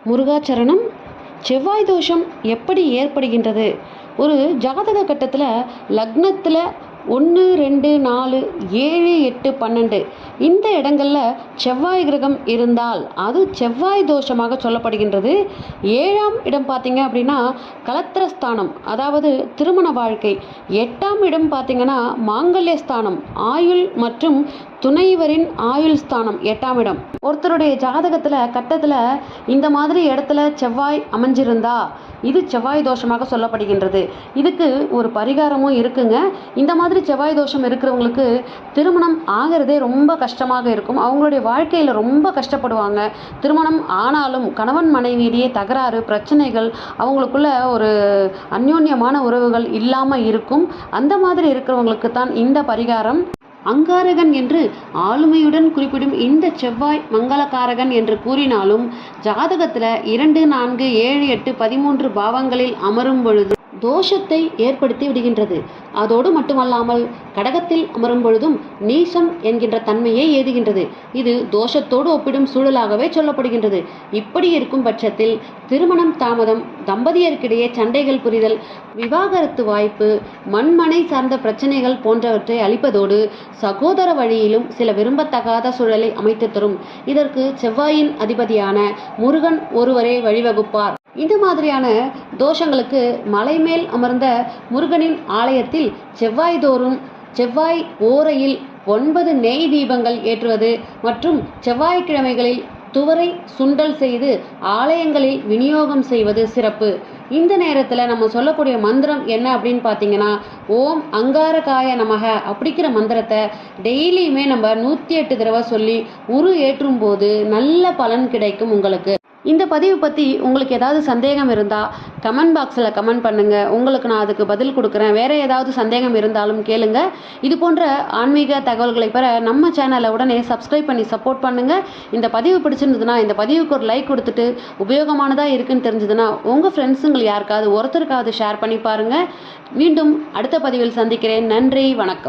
முருகாச்சரணம். செவ்வாய் தோஷம் எப்படி ஏற்படுகின்றது? ஒரு ஜாதக கட்டத்தில் லக்னத்தில் 1, 2, 4, 7, 8, 12 இந்த இடங்களில் செவ்வாய் கிரகம் இருந்தால் அது செவ்வாய் தோஷமாக சொல்லப்படுகின்றது. 7ஆம் இடம் பார்த்தீங்க அப்படின்னா கலத்திரஸ்தானம், அதாவது திருமண வாழ்க்கை. 8ஆம் இடம் பார்த்தீங்கன்னா மாங்கல்யஸ்தானம், ஆயுள் மற்றும் துணைவரின் ஆயுள் ஸ்தானம் 8ஆம் இடம். ஒருத்தருடைய ஜாதகத்தில் கட்டத்தில் இந்த மாதிரி இடத்துல செவ்வாய் அமைஞ்சிருந்தா இது செவ்வாய் தோஷமாக சொல்லப்படுகின்றது. இதுக்கு ஒரு பரிகாரமும் இருக்குங்க. இந்த மாதிரி செவ்வாய் தோஷம் இருக்கிறவங்களுக்கு திருமணம் ஆகிறதே ரொம்ப கஷ்டமாக இருக்கும். அவங்களுடைய வாழ்க்கையில் ரொம்ப கஷ்டப்படுவாங்க. திருமணம் ஆனாலும் கணவன் மனைவியிடையே தகராறு, பிரச்சனைகள், அவங்களுக்குள்ள ஒரு அந்யோன்யமான உறவுகள் இல்லாமல் இருக்கும். அந்த மாதிரி இருக்கிறவங்களுக்கு தான் இந்த பரிகாரம். அங்காரகன் என்று ஆளுமையுடன் குறிப்பிடும் இந்த செவ்வாய் மங்களகாரகன் என்று கூறினாலும் ஜாதகத்தில் 2, 4, 7, 8, 13 பாவங்களில் அமரும் பொழுது தோஷத்தை ஏற்படுத்தி விடுகின்றது. அதோடு மட்டுமல்லாமல் கடகத்தில் அமரும் பொழுதும் நீசம் என்கின்ற தன்மையை ஏதுகின்றது. இது தோஷத்தோடு ஒப்பிடும் சூழலாகவே சொல்லப்படுகின்றது. இப்படி இருக்கும் பட்சத்தில் திருமணம் தாமதம், தம்பதியருக்கிடையே சண்டைகள் புரிதல், விவாகரத்து வாய்ப்பு, மண்மனை சார்ந்த பிரச்சனைகள் போன்றவற்றை அளிப்பதோடு சகோதர வழியிலும் சில விரும்பத்தகாத சூழலை அமைத்து தரும். இதற்கு செவ்வாயின் அதிபதியான முருகன் ஒருவரே வழிவகுப்பார். இந்த மாதிரியான தோஷங்களுக்கு மலை மேல் அமர்ந்த முருகனின் ஆலயத்தில் செவ்வாய் ஓரையில் 9 நெய் தீபங்கள் ஏற்றுவது மற்றும் செவ்வாய்க்கிழமைகளில் துவரை சுண்டல் செய்து ஆலயங்களில் விநியோகம் செய்வது சிறப்பு. இந்த நேரத்தில் நம்ம சொல்லக்கூடிய மந்திரம் என்ன அப்படின்னு பார்த்தீங்கன்னா, ஓம் அங்காரகாய நமக அப்படிங்கிற மந்திரத்தை டெய்லியுமே நம்ம 108 தடவை சொல்லி ஏற்றும் போது நல்ல பலன் கிடைக்கும் உங்களுக்கு. இந்த பதிவு பற்றி உங்களுக்கு ஏதாவது சந்தேகம் இருந்தால் கமெண்ட் பாக்ஸில் கமெண்ட் பண்ணுங்கள். உங்களுக்கு நான் அதுக்கு பதில் கொடுக்குறேன். வேறு ஏதாவது சந்தேகம் இருந்தாலும் கேளுங்க. இது போன்ற ஆன்மீக தகவல்களை பெற நம்ம சேனலை உடனே சப்ஸ்கிரைப் பண்ணி சப்போர்ட் பண்ணுங்கள். இந்த பதிவு பிடிச்சிருந்ததுன்னா இந்த பதிவுக்கு ஒரு லைக் கொடுத்துட்டு உபயோகமானதாக இருக்குன்னு தெரிஞ்சதுன்னா உங்கள் ஃப்ரெண்ட்ஸுங்களை யாருக்காவது ஒருத்தருக்காவது ஷேர் பண்ணி பாருங்கள். மீண்டும் அடுத்த பதிவில் சந்திக்கிறேன். நன்றி, வணக்கம்.